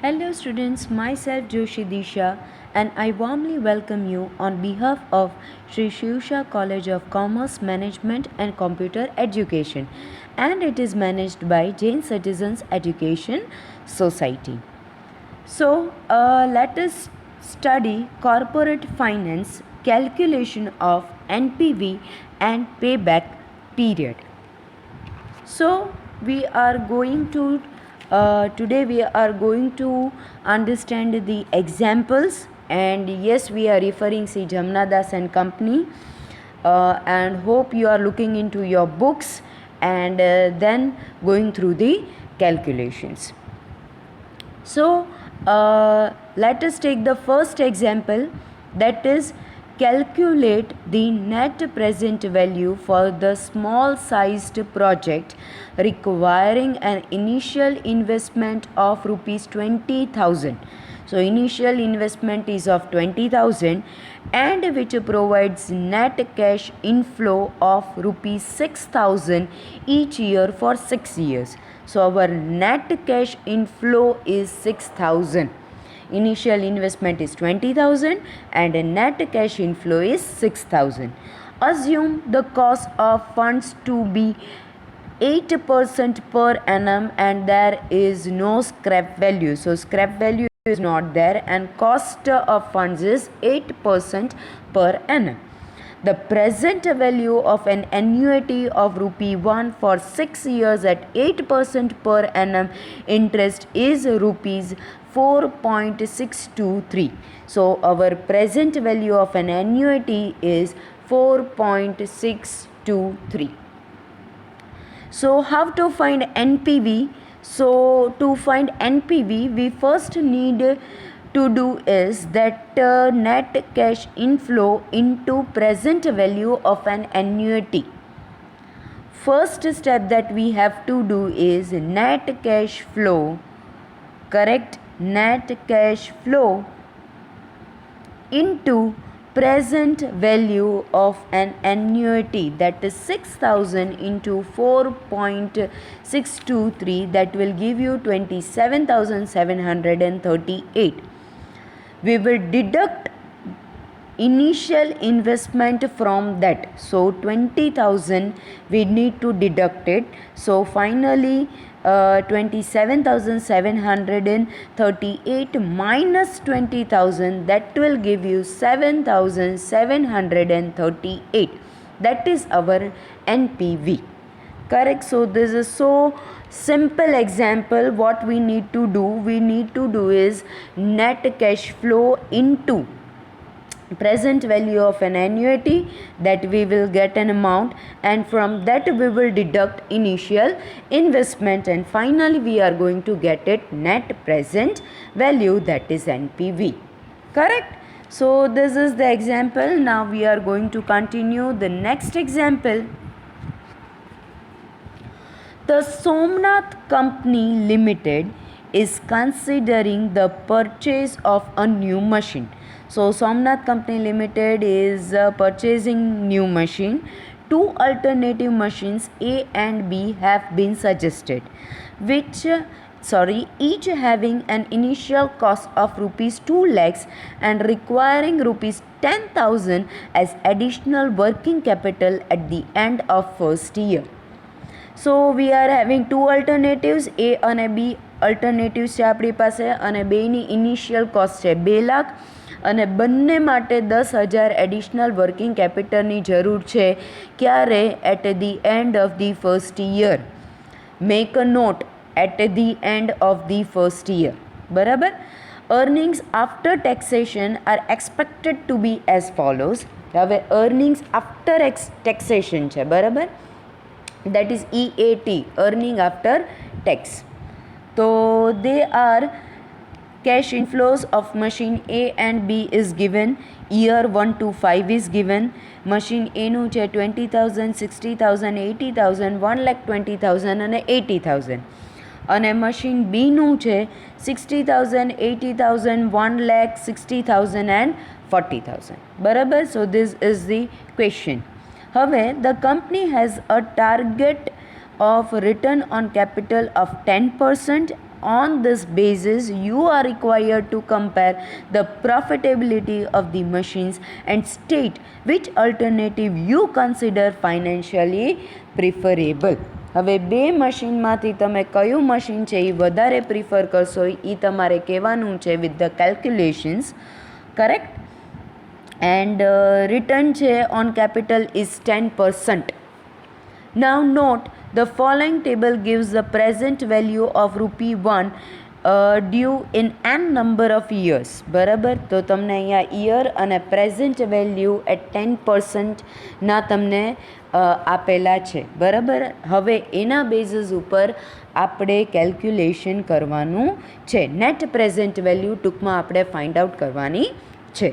Hello students, myself Joshi Disha and I warmly welcome you on behalf of Sri Shivsha College of Commerce Management and Computer Education, and it is managed by Jain Citizens Education Society. So let us study corporate finance, calculation of NPV and payback period. So we are going to today we are going to understand the examples, and yes, we are referring C. Jamnadas and company, and hope you are looking into your books and then going through the calculations. So let us take the first example, that is calculate the net present value for the small sized project requiring an initial investment of rupees 20,000. So initial investment is of 20,000 and which provides net cash inflow of rupees 6,000 each year for 6 years. So our net cash inflow is 6,000. Initial investment is 20,000 and a net cash inflow is 6,000. Assume the cost of funds to be 8% per annum and there is no scrap value. So scrap value is not there and cost of funds is 8% per annum. The present value of an annuity of rupee 1 for 6 years at 8% per annum interest is rupees 4.623. So our present value of an annuity is 4.623. So how to find NPV? So to find NPV, we first need to do is that net cash inflow into present value of an annuity. First step that we have to do is net cash flow, correct? Net cash flow into present value of an annuity, that is 6,000 into 4.623, that will give you 27,738. We will deduct initial investment from that. So 20,000 we need to deduct it. So finally 27,738 minus 20,000, that will give you 7,738. That is our NPV. Correct? So this is so simple example. What we need to do is net cash flow into present value of an annuity, that we will get an amount and from that we will deduct initial investment and finally we are going to get it net present value, that is NPV. Correct? So this is the example. Now we are going to continue the next example. The Somnath Company Limited is considering the purchase of a new machine. So Somnath Company Limited is purchasing new machine. Two alternative machines A and B have been suggested, each having an initial cost of rupees 2 lakhs and requiring rupees 10,000 as additional working capital at the end of first year. So we are having two alternatives, A અને B alternatives છે આપણી પાસે, અને બેની initial cost છે 2 લાખ અને બંને માટે 10,000 એડિશનલ વર્કિંગ કેપિટલની જરૂર છે. ક્યારે? At the end of the first year. Make a note, at the end of the first year. બરાબર? Earnings after taxation are expected to be as follows. હવે earnings after taxation છે, બરાબર? That is EAT, earning after tax. So they are cash inflows of machine A and B is given, year 1 to 5 is given. Machine A નું છે 20,000, 60,000, 80,000, 1,20,000 અને 80,000. અને machine B નું છે 60,000, 80,000, 1,60,000 and 40,000. બરાબર? So this is the question. હવે the company has a target of return on capital of 10% on this basis you are required to compare the profitability of the machines and state which alternative you consider financially preferable. હવે બે મશીનમાંથી તમે કયું machine છે એ વધારે prefer કરશો એ તમારે કહેવાનું છે with the calculations, correct. And return છે on capital is 10%. Now note the following table gives the present value of ₹1 due in n number of years. બરાબર, તો તમને અહીંયા યર અને પ્રેઝન્ટ વેલ્યુ એટ 10% ના તમને આપેલા છે. બરાબર, હવે એના બેઝિસ ઉપર આપણે કેલ્ક્યુલેશન કરવાનું છે. નેટ પ્રેઝન્ટ વેલ્યુ ટૂંકમાં આપણે ફાઇન્ડ આઉટ કરવાની છે.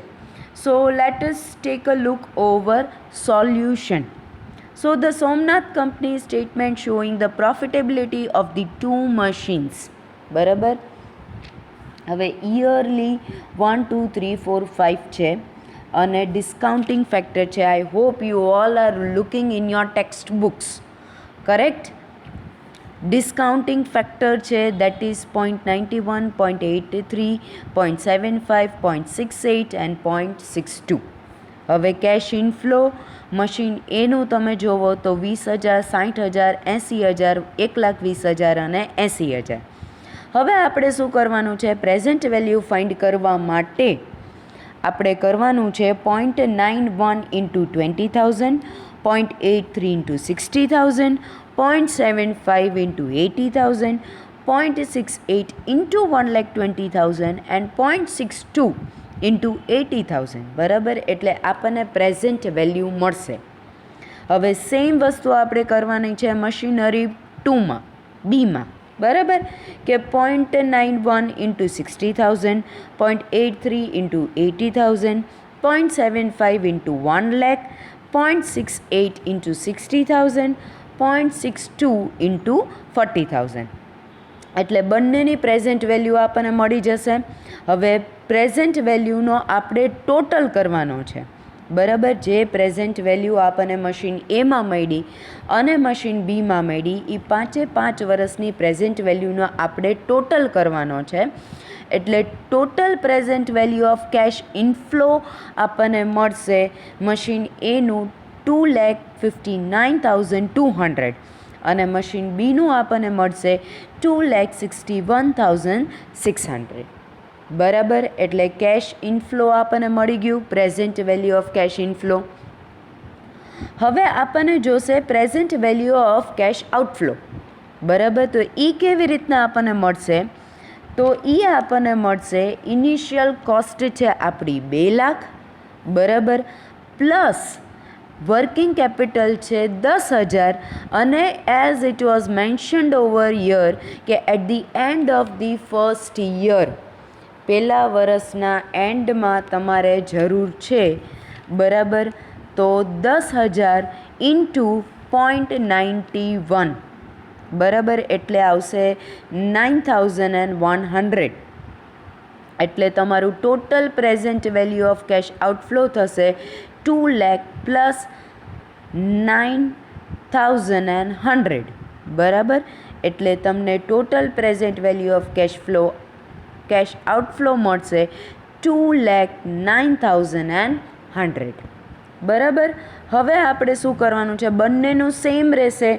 So let us take a look over solution. So the Somnath company statement showing the profitability of the two machines. બરાબર, હવે યરલી 1 2 3 4 5 છે અને ડિસ્કાઉન્ટિંગ ફેક્ટર છે. I hope you all are looking in your text books, correct. Discounting factor છે that is 0.91, 0.83, 0.75, 0.68 and 0.62. હવે cache inflow machine એનું તમે જોવો તો 20,000, 60,000, 80,000, 1,20,000 અને 80,000. હવે આપણે શું કરવાનું છે, પ્રેઝન્ટ વેલ્યુ ફાઇન્ડ કરવા માટે આપણે કરવાનું છે 0.91 into 20,000, 0.83 into 60,000, 0.75 into 80,000, 0.68 into 1,20,000 and 0.62 into 80,000. બરાબર, એટલે આપણને પ્રેઝન્ટ વેલ્યુ મળશે. હવે સેમ વસ્તુ આપણે કરવાની છે મશીનરી 2માં, બીમાં. બરાબર, કે 0.91 into 60,000, 0.83 into 80,000, 0.75 into 1,00,000, 0.68 into 60,000, 0.62 into 40,000. એટલે બંનેની પ્રેઝન્ટ વેલ્યુ આપણને મળી જશે. હવે પ્રેઝન્ટ વેલ્યુનો આપણે ટોટલ કરવાનો છે. બરાબર, જે પ્રેઝન્ટ વેલ્યુ આપણને મશીન એમાં મળી અને મશીન બીમાં મળી એ 5 વર્ષની પ્રેઝન્ટ વેલ્યુનો આપણે ટોટલ કરવાનો છે. એટલે total present value of cash inflow આપણને મળશે મશીન એનું 2,59,200 અને મશીન બીનું આપણને મળશે 2,61,600. બરાબર, એટલે કેશ ઇનફ્લો આપણને મળી ગયું, present value of cash inflow. હવે આપણને જોશે present value of cash outflow. બરાબર, તો એ કેવી રીતના આપણને મળશે, તો એ આપણને મળશે ઇનિશિયલ કોસ્ટ છે આપણી 2 લાખ. બરાબર, પ્લસ વર્કિંગ કેપિટલ છે 10,000 અને as it was mentioned over year કે at the end of the first year, પહેલા વર્ષના એન્ડમાં તમારે જરૂર છે. બરાબર, તો 10,000 ઇન્ટુ 0.91. બરાબર, એટલે આવશે 9,100. એટલે તમારું total present value of cash outflow થશે 2 લાખ પ્લસ 9,100. બરાબર, એટલે તમને total present value of cash outflow મળશે 2,09,100. બરાબર, હવે આપણે શું કરવાનું છે, બંનેનું સેમ રહેશે.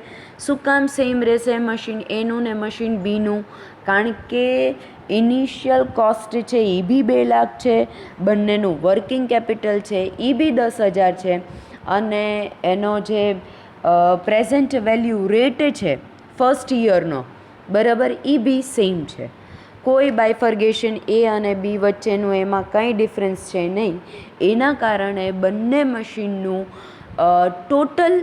શું કામ સેમ રહેશે મશીન એનું ને મશીન બીનું? કારણ કે ઇનિશિયલ કોસ્ટ છે એ બી 2 લાખ છે, બંનેનું વર્કિંગ કેપિટલ છે એ બી 10,000 છે અને એનો જે પ્રેઝન્ટ વેલ્યુ રેટ છે ફર્સ્ટ યરનો, બરાબર, એ બી સેમ છે. કોઈ બાયફર્ગેશન એ અને બી વચ્ચેનું એમાં કંઈ ડિફરન્સ છે નહીં. એના કારણે બંને મશીનનું ટોટલ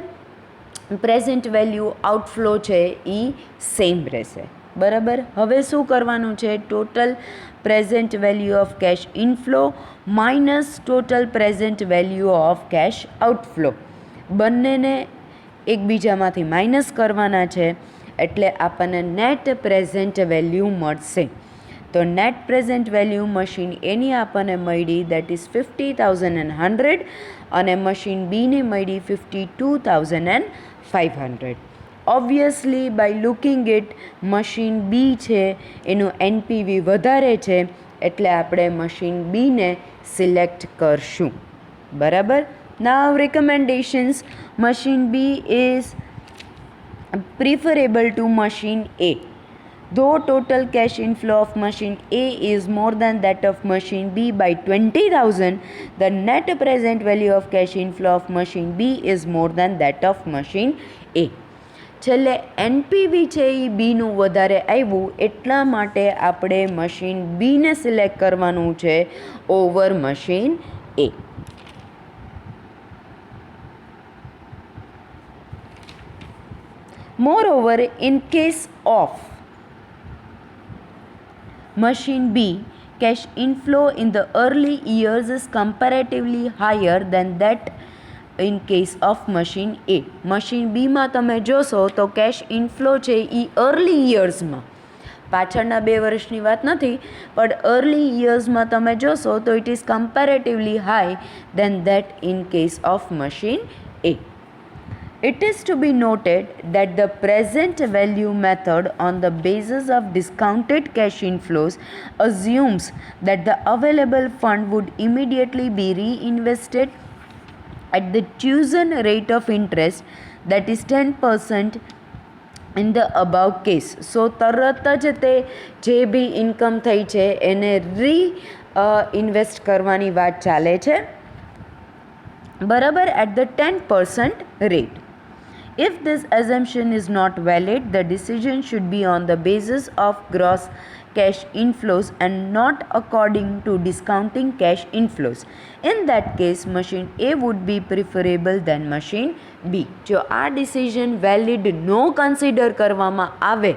પ્રેઝન્ટ વેલ્યુ આઉટફ્લો છે એ સેમ રહેશે. બરાબર, હવે શું કરવાનું છે, total present value of cash inflow minus total present value of cash outflow, બંનેને એકબીજામાંથી માઇનસ કરવાના છે. એટલે આપણને નેટ પ્રેઝન્ટ વેલ્યુ મળશે. તો નેટ પ્રેઝન્ટ વેલ્યુ મશીન એની આપણને મળી દેટ ઇઝ 50,100 અને મશીન બીની મળી 52,500. Obviously by looking it machine B છે એનું એનપીવી વધારે છે, એટલે આપણે મશીન બીને સિલેક્ટ કરશું. બરાબર. Now recommendations, machine B is preferable to machine A. Though total cash inflow of machine A is more than that of machine B by 20,000, the net present value of cash inflow of machine B is more than that of machine A. છેલ્લે એનપીવી છે એ બીનું વધારે આવ્યું, એટલા માટે આપણે machine બીને select કરવાનું છે over machine A. Moreover, in case of machine B, cash inflow in the early years is comparatively higher than that in case of machine A. Machine બીમાં તમે જોશો તો કેશ ઇનફ્લો છે એ અર્લી ઇયર્સમાં, પાછળના 2 વર્ષની વાત નથી, પણ અર્લી ઇયર્સમાં તમે જોશો તો it is comparatively high than that in case of machine A. It is to be noted that the present value method on the basis of discounted cash inflows assumes that the available fund would immediately be reinvested at the chosen rate of interest, that is 10% in the above case. So તરત જ તે જે બી income થઈ છે એને invest કરવાની વાત ચાલે છે, બરાબર, at the 10% rate. If this assumption is not valid, the decision should be on the basis of gross cash inflows and not according to discounting cash inflows. In that case, machine A would be preferable than machine B. જો આ decision valid નો consider કરવામાં આવે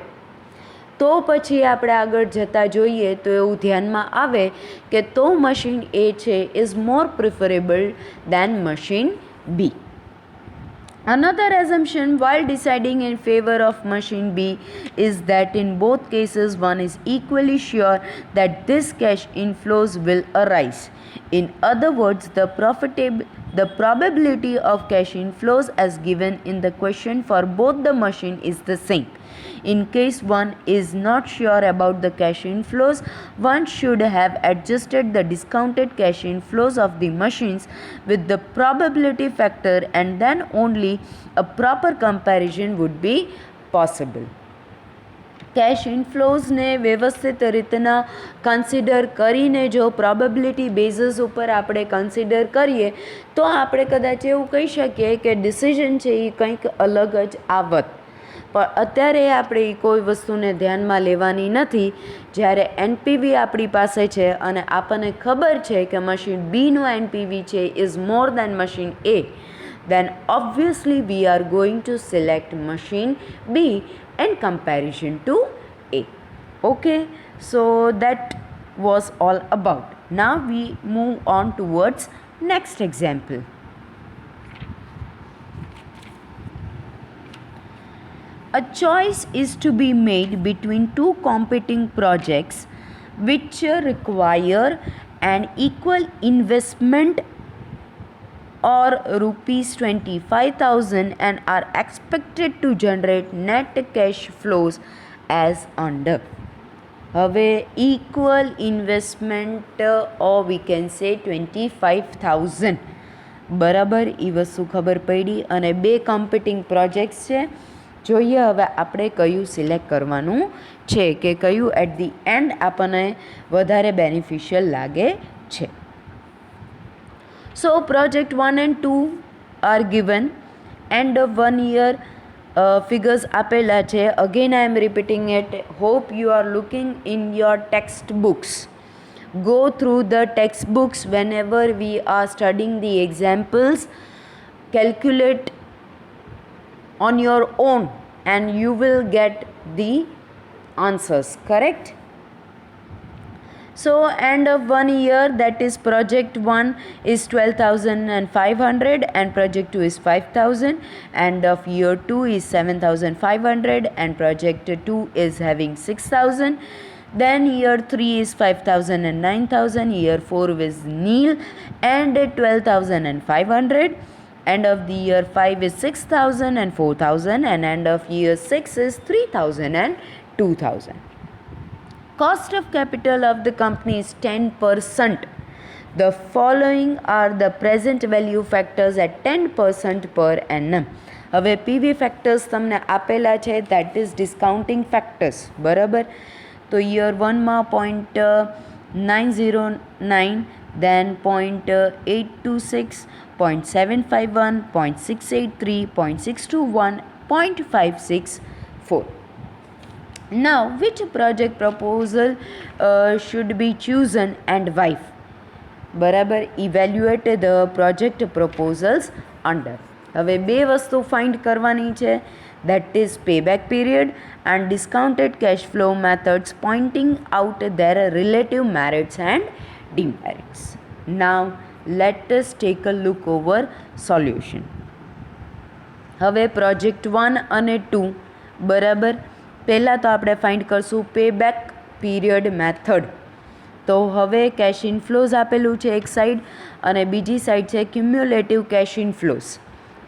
તો પછી આપણે આગળ જતાં જોઈએ તો એવું ધ્યાનમાં આવે કે તો મશીન A છે is more preferable than machine B. Another assumption while deciding in favor of machine B is that in both cases one is equally sure that this cash inflows will arise. In other words, the probability of cash inflows as given in the question for both the machine is the same. In case one is not sure about the cash inflows, one should have adjusted the discounted cash inflows of the machines with the probability factor, and then only a proper comparison would be possible. Cash ઇનફ્લોઝને વ્યવસ્થિત રીતના consider કરીને જો probability basis ઉપર આપણે consider કરીએ તો આપણે કદાચ એવું કહી શકીએ કે ડિસિઝન છે એ કંઈક અલગ જ આવત. પણ અત્યારે આપણે એ કોઈ વસ્તુને ધ્યાનમાં લેવાની નથી. જ્યારે એનપીવી આપણી પાસે છે અને આપણને ખબર છે કે મશીન બીનું એનપીવી છે is more than machine A, then obviously we are going to select machine B in comparison to A. Okay, so that was all about. Now we move on towards next example. A choice is to be made between two competing projects which require an equal investment or rupees 25,000 and are expected to generate net cash flows as under. હવે equal investment or we can say 25,000, બરાબર, એ વસ્તુ ખબર પડી અને 2 કમ્પિટિંગ projects છે. જોઈએ હવે આપણે કયું સિલેક્ટ કરવાનું છે કે કયું એટ ધી એન્ડ આપણને વધારે બેનિફિશિયલ લાગે છે. So project 1 and 2 are given. End of 1 year figures આપેલા છે. Again I am repeating it. Hope you are looking in your textbooks. Go through the textbooks whenever we are studying the examples. Calculate on your own and you will get the answers, correct? So end of 1 year, that is project 1 is 12,500 and project 2 is 5,000. End of year 2 is 7,500 and project 2 is having 6,000. Then year 3 is 5,000 and 9,000. Year 4 is nil and 12,500. end of the year 5 is 6,000 and 4,000, and end of year 6 is 3,000 and 2,000. Cost of capital of the company is 10%. The following are the present value factors at 10% per annum. હવે PV factors તમને આપેલા છે, that is ડિસ્કાઉન્ટિંગ factors, બરાબર. તો year 1માં 0.909, then 0.826, 0.751, 0.683, 0.621, 0.564. Now, which project proposal should be chosen and why? બરાબર. Evaluate the project proposals under. હવે બે વસ્તુ ફાઇન્ડ કરવાની છે, that is payback period and discounted cash flow methods pointing out their relative merits and demerits. Now let us take a look over solution. હવે project 1 અને 2, બરાબર. પહેલાં તો આપણે ફાઇન્ડ કરશું પેબેક પીરિયડ મેથડ. તો હવે કેશ ઇનફ્લોઝ આપેલું છે એક સાઈડ, અને બીજી સાઈડ છે ક્યુમ્યુલેટિવ કેશ ઇનફ્લોઝ,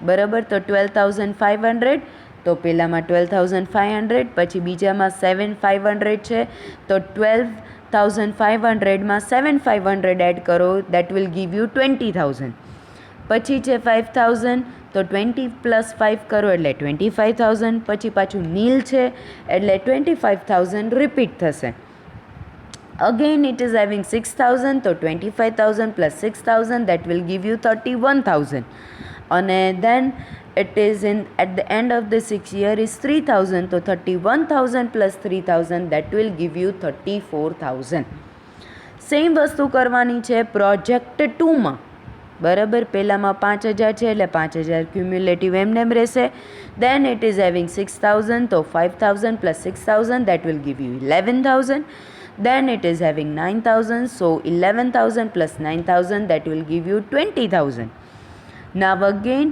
બરાબર. તો 12,500, તો પહેલાંમાં 12,500, પછી બીજામાં 7,500 છે, તો 12,500માં 7,500 એડ કરો, દેટ વિલ ગીવ યુ 20,000. પછી છે 5,000, તો 20 + 5 કરો એટલે 25,000. પછી પાછું નીલ છે એટલે 25,000 રિપીટ થશે. Again it is having 6,000, so 25,000 plus 6,000, that will give you 31,000. And then it is at the end of the 6 year is 3,000, so 31,000 plus 3,000, that will give you 34,000. Same વસ્તુ કરવાની છે પ્રોજેક્ટ 2માં, બરાબર. પહેલામાં 5,000 છે એટલે 5,000 ક્યુમ્યુલેટિવ એમનેમ રહેશે. Then it is having 6,000, so 5,000 plus 6,000, that will give you 11,000. Then it is having 9,000, so 11,000 plus 9,000, that will give you 20,000. Now again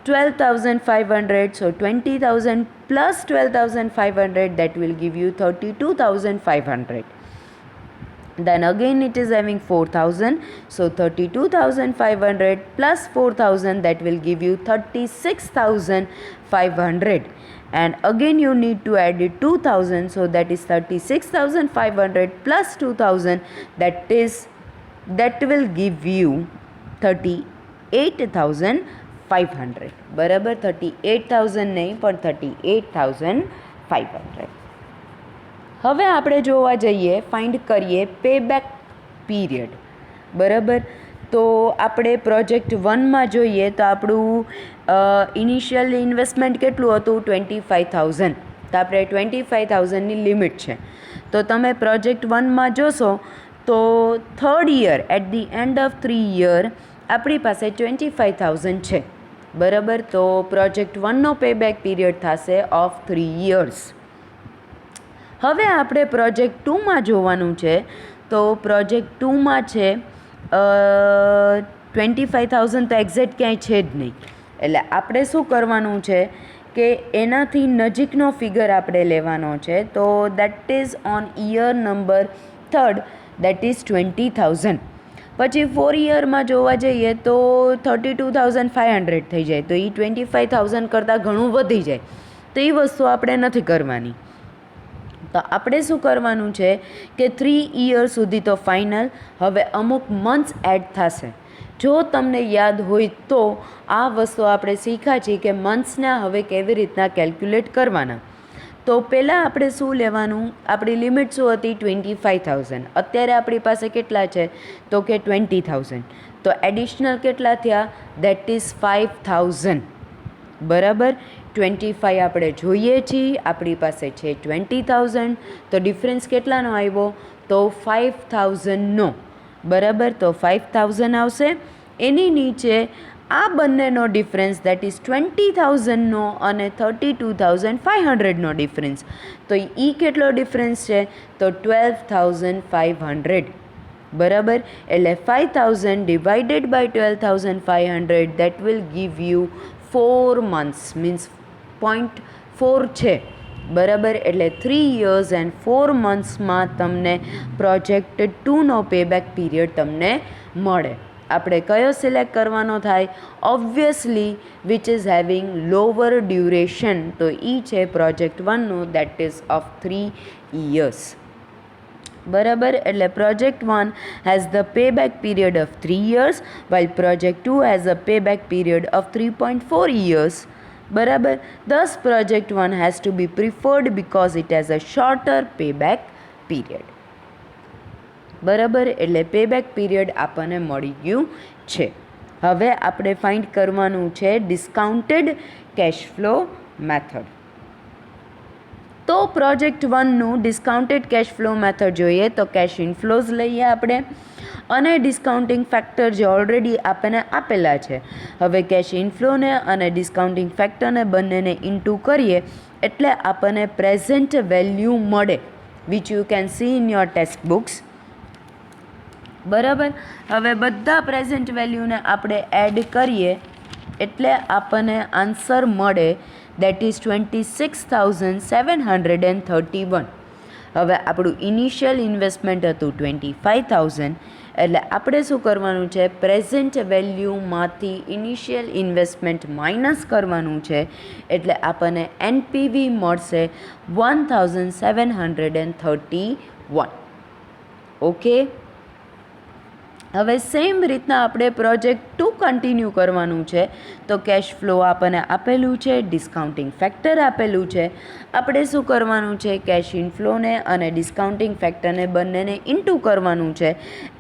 12,500, so 20,000 plus 12,500, that will give you 32,500. Then again it is having 4,000, so 32,500 plus 4,000, that will give you 36,500. And again you need to add it 2,000, so that is 36,500 plus 2,000, that will give you 38,500, બરાબર. 38,000 નહીં પણ 38,500. હવે આપણે જોવા જઈએ, find કરીએ પેબેક period, બરાબર. તો આપણે પ્રોજેક્ટ 1માં જોઈએ તો આપણું ઇનિશિયલ ઇન્વેસ્ટમેન્ટ કેટલું હતું? 25,000. તો આપણે 25,000ની લિમિટ છે. તો તમે પ્રોજેક્ટ 1માં જોશો તો third year, at the end of 3 year આપણી પાસે 25,000 છે, બરાબર. તો પ્રોજેક્ટ 1નો પેબેક પીરિયડ થશે ઓફ 3 years. હવે આપણે પ્રોજેક્ટ 2માં જોવાનું છે. તો પ્રોજેક્ટ 2માં છે 25,000, તો એક્ઝેક્ટ ક્યાંય છે જ નહીં. એટલે આપણે શું કરવાનું છે કે એનાથી નજીકનો ફિગર આપણે લેવાનો છે. તો that is on year number 3rd, that is 20,000. પછી 4 યરમાં જોવા જઈએ તો 32,500 થઈ જાય, તો એ 25,000 કરતાં ઘણું વધી જાય. તો એ વસ્તુ આપણે નથી કરવાની. તો આપણે શું કરવાનું છે કે 3 year સુધી તો ફાઇનલ. હવે અમુક મંથ્સ એડ થશે. જો તમને યાદ હોય તો આ વસ્તુ આપણે શીખ્યા છીએ કે મંથ્સના હવે કેવી રીતના કેલ્ક્યુલેટ કરવાના. તો પહેલાં આપણે શું લેવાનું, આપણી લિમિટ શું હતી? 25,000. અત્યારે આપણી પાસે કેટલા છે? તો કે 20,000. તો એડિશનલ કેટલા થયા? દેટ ઇઝ 5,000, બરાબર. 25 આપણે જોઈએ છીએ, આપણી પાસે છે 20,000. તો ડિફરન્સ કેટલાનો આવ્યો? તો 5,000નો, બરાબર. તો 5,000 આવશે. એની નીચે આ બંનેનો ડિફરન્સ, દેટ ઇઝ 20,000નો અને 32,500નો ડિફરન્સ. તો એ કેટલો ડિફરન્સ છે? તો 12,500, બરાબર. એટલે 5,000 divided by 12,500, that will give you 4 months, means 0.4 છે, બરાબર. એટલે 3 years and 4 monthsમાં તમને પ્રોજેક્ટ 2નો પેબેક પીરિયડ તમને મળે. આપણે કયો સિલેક્ટ કરવાનો થાય? Obviously which is having lower duration, તો એ છે પ્રોજેક્ટ 1નું, દેટ ઇઝ ઓફ 3 years. બરાબર, એટલે project 1 has the payback period of 3 years while project 2 has a payback period of 3.4 years. બરાબર, thus project 1 has to be preferred because it has a shorter pay back period. બરાબર, એટલે pay back period આપણને મળી ગયું છે. હવે આપણે find કરવાનું છે ડિસ્કાઉન્ટેડ કેશ ફ્લો મેથડ. તો પ્રોજેક્ટ 1નું ડિસ્કાઉન્ટેડ કેશ ફ્લો મેથડ જોઈએ તો કેશ ઇનફ્લોઝ લઈએ આપણે, અને ડિસ્કાઉન્ટિંગ ફેક્ટર જે ઓલરેડી આપણને આપેલા છે. હવે કેશ ઇનફ્લોને અને ડિસ્કાઉન્ટિંગ ફેક્ટરને બંનેને ઇન્ટુ કરીએ એટલે આપણને પ્રેઝન્ટ વેલ્યુ મળે, which you can see in your text books. બરાબર, હવે બધા પ્રેઝન્ટ વેલ્યુને આપણે એડ કરીએ એટલે આપણને આન્સર મળે, દેટ ઇઝ 26,731. હવે આપણું ઇનિશિયલ ઇન્વેસ્ટમેન્ટ હતું 25,000, એટલે આપણે શું કરવાનું છે? પ્રેઝન્ટ વેલ્યુમાંથી ઇનિશિયલ ઇન્વેસ્ટમેન્ટ માઇનસ કરવાનું છે, એટલે આપણને એનપીવી મળશે 1,731. ઓકે, હવે સેમ રીતના આપણે પ્રોજેક્ટ 2 કન્ટિન્યુ કરવાનું છે. તો કેશ ફ્લો આપણને આપેલું છે, ડિસ્કાઉન્ટિંગ ફેક્ટર આપેલું છે. આપણે શું કરવાનું છે? કેશ ઇનફ્લોને અને ડિસ્કાઉન્ટિંગ ફેક્ટરને બંનેને ઇન્ટુ કરવાનું છે,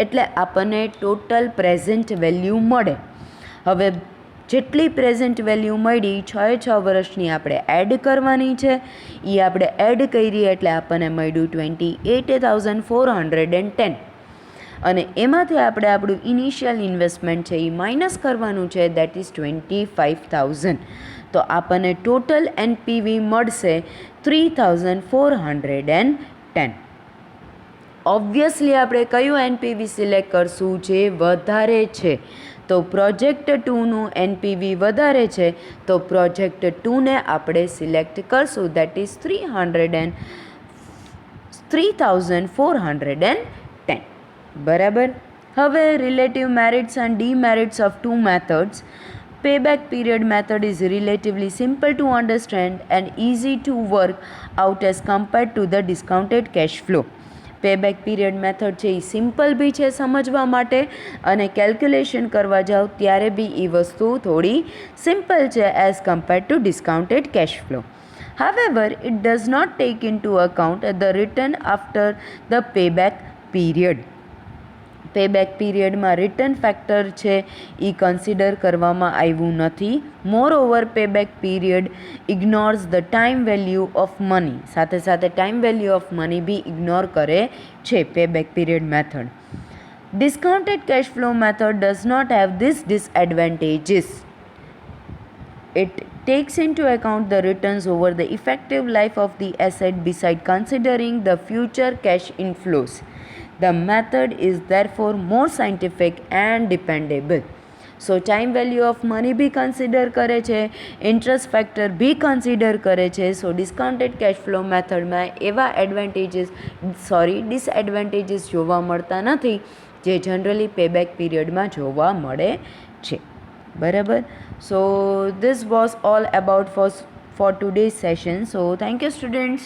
એટલે આપણને ટોટલ પ્રેઝન્ટ વેલ્યુ મળે. હવે જેટલી પ્રેઝન્ટ વેલ્યુ મળી 6 વર્ષની આપણે એડ કરવાની છે. એ આપણે એડ કરી એટલે આપણને મળ્યું 28,410, અને એમાંથી આપણે આપણું ઇનિશિયલ ઇન્વેસ્ટમેન્ટ છે એ માઇનસ કરવાનું છે, દેટ ઇઝ 25,000. તો આપણને ટોટલ એનપીવી મળશે 3,410. ઓબ્વિયસલી આપણે કયું એનપીવી સિલેક્ટ કરશું જે વધારે છે? તો પ્રોજેક્ટ 2નું એનપીવી વધારે છે, તો પ્રોજેક્ટ 2ને આપણે સિલેક્ટ કરશું, દેટ ઇઝ 3,410. બરાબર, હવે relative merits and demerits of 2 methods. Payback period method is relatively simple to understand and easy to work out as compared to the discounted cash flow. Payback period method છે એ simple બી છે સમજવા માટે, અને calculation કરવા જાઓ ત્યારે બી એ વસ્તુ થોડી સિમ્પલ છે as compared to discounted cash flow. However, it does not take into account the return after the payback period. Payback પીરિયડમાં રિટર્ન ફેક્ટર છે એ કન્સિડર કરવામાં આવ્યું નથી. More over payback period ignores the time value of money, સાથે સાથે time value of money બી ignore કરે છે payback period method. Discounted cash flow method does not have this disadvantages. It takes into account the returns over the effective life of the asset beside considering the future cash inflows. The method is therefore more scientific and dependable. So time value of money be consider કરે છે, interest factor be consider કરે છે. સો discounted cash flow મેથડમાં એવા disadvantages જોવા મળતા નથી જે જનરલી પેબેક પીરિયડમાં જોવા મળે છે. બરાબર, સો this was all about for today's session. So thank you students.